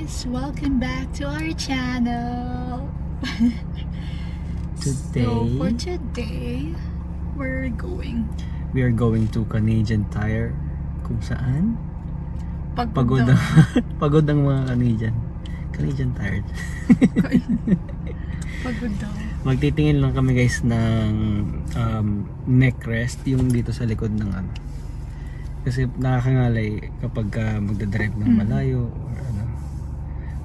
guys! Welcome back to our channel! Today, So for today, we are going to Canadian Tire kung saan Pagod pagod ang mga Canadian Tire. Pagod daw. Magtitingin lang kami guys ng neck rest yung dito sa likod ng ano. Kasi nakakangalay kapag magdadrive ng malayo or ano.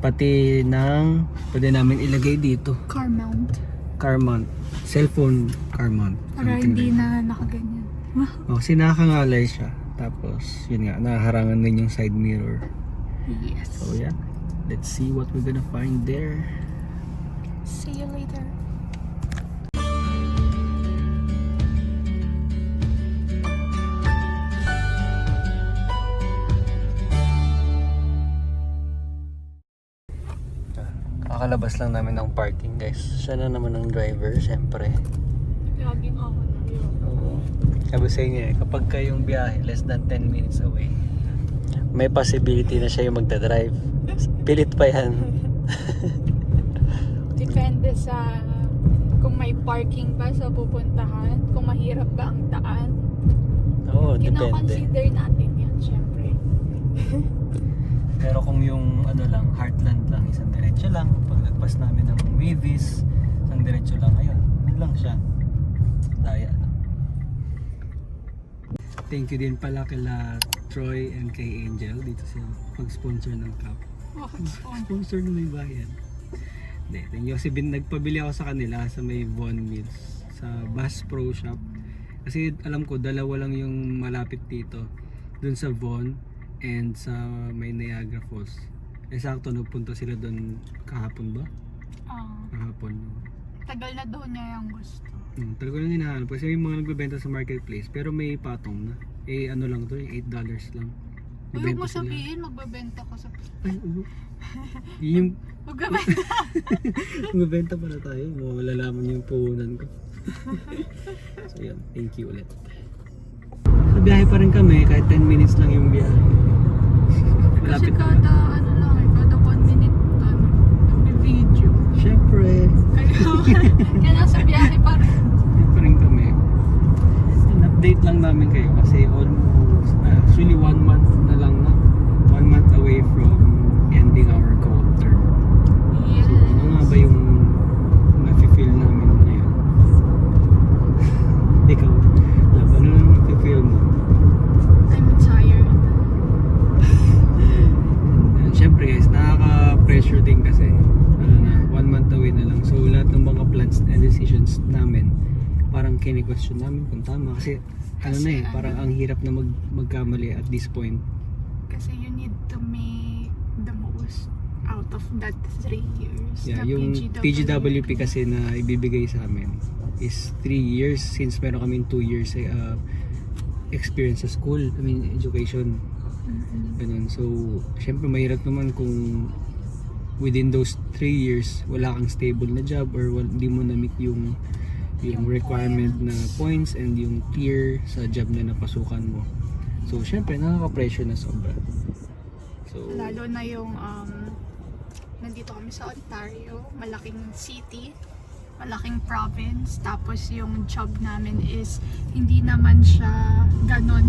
Pati ng pwede namin ilagay dito. Car mount. Cellphone car mount. Para Something hindi like na nakaganyan. kasi nakakangalay siya. Tapos yun nga, nakaharangan din yung side mirror. Yes. So yeah, let's see what we're gonna find there. See you later. Kakalabas lang namin ng parking guys. Siya na naman ang driver, syempre. Laging ako na yun. Oo. Sabi sa inyo kapag kayong biyahe less than 10 minutes away, may possibility na siya yung magdadrive. Pilit pa yan. Depende sa kung may parking ba sa pupuntahan, kung mahirap ba ang daan. Oo, depende. Kino-consider natin yan, syempre. Pero kung yung ano lang, heartland lang, isang diretso lang, pag nagpas namin ng Mavis, isang diretso lang, ayun, yun lang siya. Daya ano. Thank you din pala kila Troy and kay Angel dito sa pag-sponsor ng cup. Sponsor na may bayan. Hindi, thank you. Kasi nagpabili ako sa kanila sa may Von Mills, sa Bass Pro Shop. Kasi alam ko, dalawa lang yung malapit dito. Dun sa Von and sa may Niagara Falls. Sakto nagpunta sila doon kahapon ba? Kahapon. Tagal na daw niya yung gusto. Tagal ko lang hinahanap kasi may mga nagbebenta sa marketplace pero may patong na. Ano lang to, $8 lang. Huwag mo sabihin, magbebenta ko sa... Ay, yung... Magbebenta. Magbebenta pala tayo. Malalaman yung puhunan ko. So yun, thank you ulit. So biyahe pa rin kami kahit 10 minutes lang yung biyahe. Kasi kada ano lang, kada 1 minute video. Syempre. Kaya nasa biyahe pa rin. Pa rin kami. And update lang namin kayo kasi almost actually 1 month na lang na. 1 month away from ending our cold term. Yes. So ano nga ba yung nafe-feel namin ngayon? Ikaw, ano lang nafe-feel mo? I'm tired. And syempre guys, nakaka-pressure din kasi na 1 month away na lang. So lahat ng mga plans and decisions namin parang kini-question namin kung tama kasi parang ang hirap na magkamali at this point. Kasi you need to make the most out of that 3 years. Yeah, The yung PGWP kasi na ibibigay sa amin is 3 years since meron kaming 2 years experience sa school, education. Ganun. So, syempre mahirap naman kung within those 3 years wala kang stable na job or hindi mo na-meet yung requirement na points and yung tier sa job na napasukan mo. So, syempre nakaka-pressure na sobra. So, lalo na yung nandito kami sa Ontario, malaking city, malaking province, tapos yung job namin is hindi naman siya ganon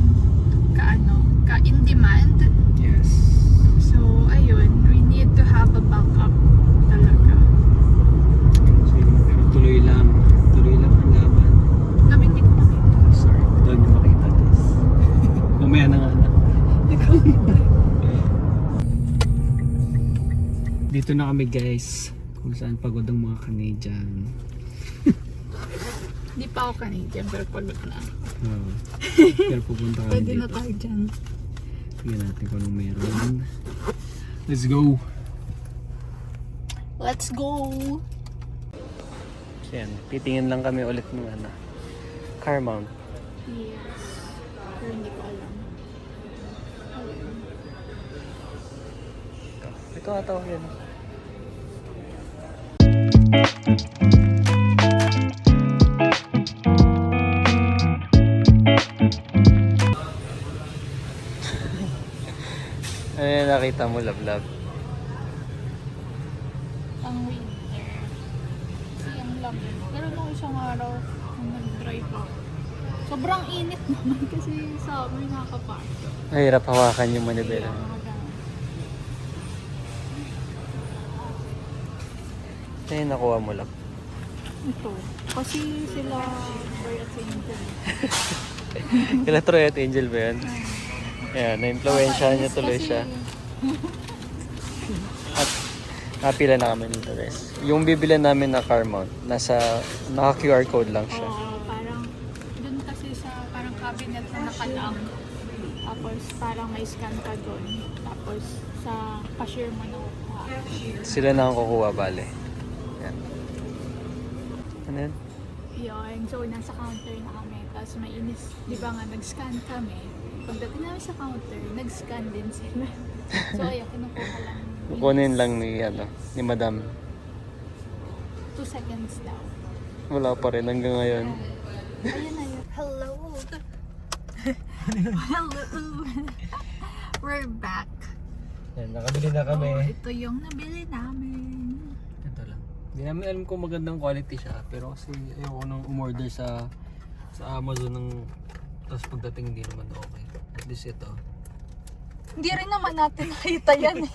ka-in demand. yes. So, ayun, we need to have a backup talaga. So, pero tuloy lang ang laban. Sabi, hindi ko makita. Sorry, doon yung makita guys. Mamaya na nga na. Dito na kami guys, kung saan pagod ang mga Canadian. Hindi pa ako Canadian, pero pagod na. Pero pupunta kami Pwede dito. na tayo dyan. Tingnan natin kung anong meron. Let's go! Let's go! So yan, titingin lang kami ulit ng car mount. Yes. Pero hindi ko alam. Ito ata ako yan. Ano yung nakita mo, love? pang winter. Kasi ang lamig. Pero nung isang araw, nung nag-drive ako, sobrang init naman kasi summer nakakapasok. Mahirap hawakan yung manibela. Ito yung nakuha mo lang. Ito. Kasi sila Boy at Angel. Kila Troy at Angel ba yan? Ayan, na-influensyahan niya tuloy Kasi- siya. At napila na kami nito guys. Yung bibili namin na car mount, naka QR code lang siya. Oo, parang dun kasi sa parang cabinet na nakalang. Tapos parang may scan ka dun. Tapos sa cashier mo nakukuha. Sila na ang kukuha, bale. Yan. Ano yun? Yun, so nasa counter na kami. Tapos mainis, di ba nga, nag-scan kami. Pagdating namin sa counter, nag-scan din sila. So ayun, kinukuha lang. Kukunin lang ni Madam. 2 seconds daw. Wala pa rin hanggang ngayon. Ayun na yun. Hello! Hello! We're back. Yan, nakabili na kami. Oh, ito yung nabili namin. Ito lang. Hindi namin alam kung magandang quality siya. Pero kasi ayoko nang umorder sa Amazon ng tapos pagdating hindi naman okay. At least ito. Hindi rin naman natin nakita yan eh.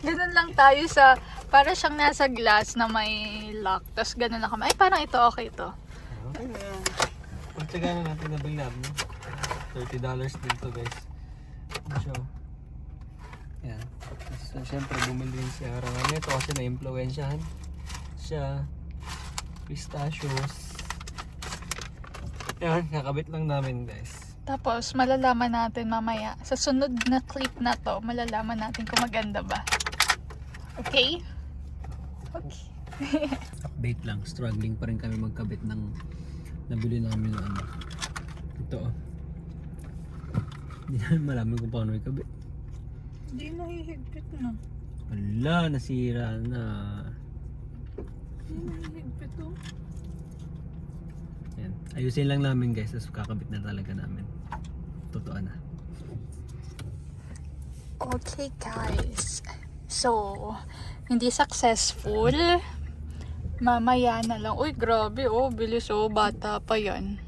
Ganun lang tayo sa, para siyang nasa glass na may lock. Tapos ganun lang kami. Ay, parang ito, okay ito. Okay na yan. Pagtsaga na natin nabili namin. $30 din to guys. Ano siya? Yan. Tapos syempre bumili din si Ara nga nito kasi na-influensyahan siya. Pistachios. Yan, nakabit lang namin guys. Tapos, malalaman natin mamaya. Sa sunod na clip na to, malalaman natin kung maganda ba. Okay? Okay. Update lang, struggling pa rin kami magkabit ng nabili namin ng ano. Ito oh. Hindi namin malaman kung paano ikabit. Hindi nahihigpit na. Wala, nasira na. Hindi nahihigpit oh. Yan. Ayusin lang namin guys, tapos kakabit na talaga namin. Totoo na. Okay guys. So, hindi successful. Mamaya na lang. Uy, grabe oh. Bilis oh. Bata pa yan.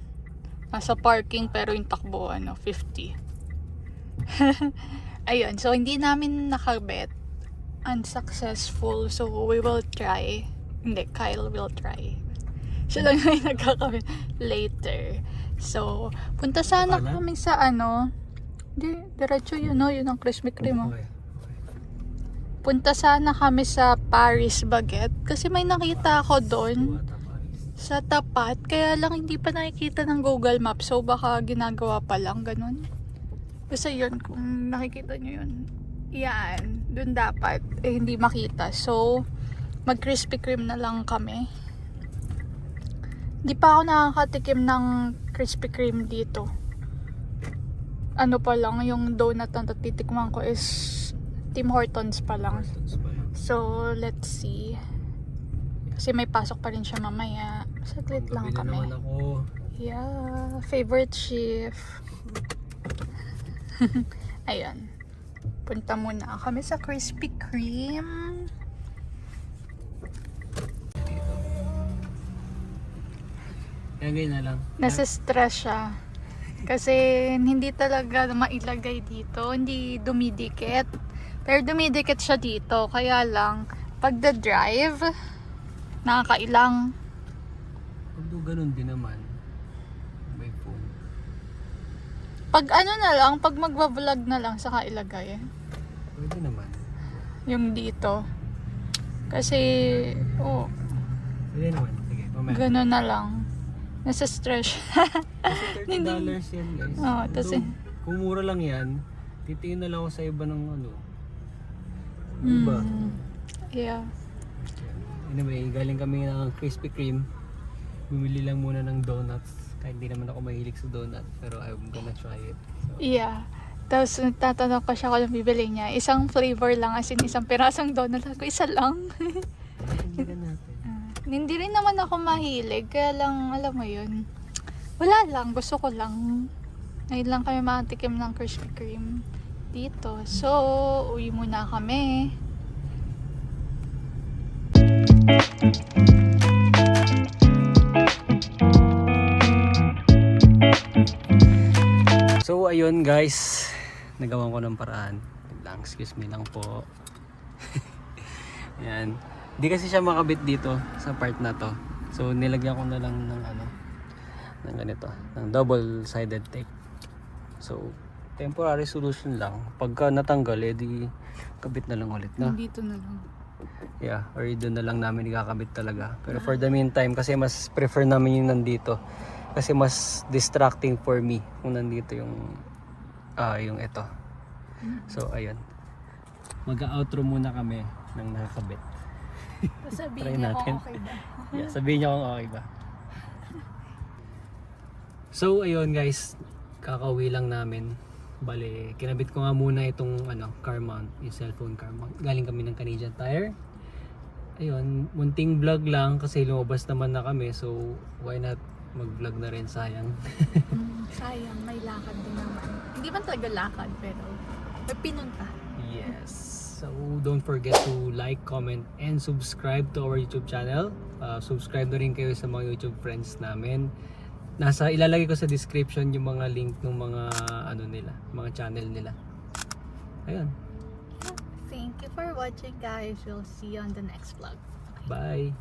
Nasa parking pero yung takbo 50. Ayun. So, hindi namin nakabet. Unsuccessful. So, we will try. Hindi, Kyle will try. Siya lang yung nagkakabit later. So, punta sana kami sa diretso yun yun ang Krispy Kreme Okay. Punta sana kami sa Paris Baguette kasi may nakita ako doon sa tapat, kaya lang hindi pa nakikita ng Google Maps, so baka ginagawa pa lang, ganun. Kasi yun, kung nakikita nyo yun, yan, doon dapat, hindi makita. So, mag Krispy Kreme na lang kami. Di pa ako nakakatikim ng Krispy Kreme dito. Ano pa lang, yung donut na titikman ko is Tim Hortons pa lang. So, let's see. Kasi may pasok pa rin siya mamaya. Saglit lang Gabi na kami. naman ako. Yeah, favorite shift. Ayan. Punta muna kami sa Krispy Kreme. Kaya ganyan na lang. Nasa stress siya. Kasi hindi talaga mailagay dito. Hindi dumidikit. Pero dumidikit siya dito. Kaya lang, pag the-drive, nakakailang. Although ganun din naman. May phone. Pag ano na lang, pag magbablog na lang, saka ilagay. Pwede naman. Yung dito. Kasi, Pwede naman. Sige, mamaya. gano'n na lang. Nasa stress. Kasi $30 yan guys. Oo, tas Although, kung mura lang yan, titingin na lang ako sa iba ng iba. Yeah. Anyway, galing kami ng Krispy Kreme. Bumili lang muna ng donuts. Kahit hindi naman ako mahilig sa donut. Pero I'm gonna try it. So, Yeah. Tapos tatanong ko siya kung anong bibili niya. Isang flavor lang, as in isang pirasong donut. Ako, isa lang. tingnan natin. Hindi rin naman ako mahilig. Kaya lang, alam mo yun. Wala lang. Gusto ko lang. Ngayon lang kami makatikim ng Krispy Kreme dito. So, uwi muna kami. So ayun guys, nagawan ko ng paraan. Wait lang, excuse me lang po. Yan. Di kasi siya makabit dito sa part na to. So nilagyan ko na lang ng ng ganito, ng double-sided tape. So temporary solution lang. Pagka natanggal, edi kabit na lang ulit na. Dito na lang. Yeah, or doon na lang namin ikakabit talaga. Pero for the meantime, kasi mas prefer namin yung nandito. Kasi mas distracting for me kung nandito yung ito. So ayun. Mag-outro muna kami ng nakakabit. Sabihin Try niyo natin. kung okay ba. Yeah, sabihin niyo kung okay ba. So ayun guys, kakauwi lang namin. Bale, kinabit ko nga muna itong car mount, yung cellphone car mount. Galing kami ng Canadian Tire. Ayun, munting vlog lang kasi lumabas naman na kami. So why not mag-vlog na rin, sayang. Sayang, may lakad din naman. Hindi man talaga lakad, pero may pinunta. Yes. So don't forget to like, comment, and subscribe to our YouTube channel. Subscribe na rin kayo sa mga YouTube friends namin. Ilalagay ko sa description yung mga link ng mga nila, mga channel nila. Ayun. Thank you for watching, guys. We'll see you on the next vlog. Bye.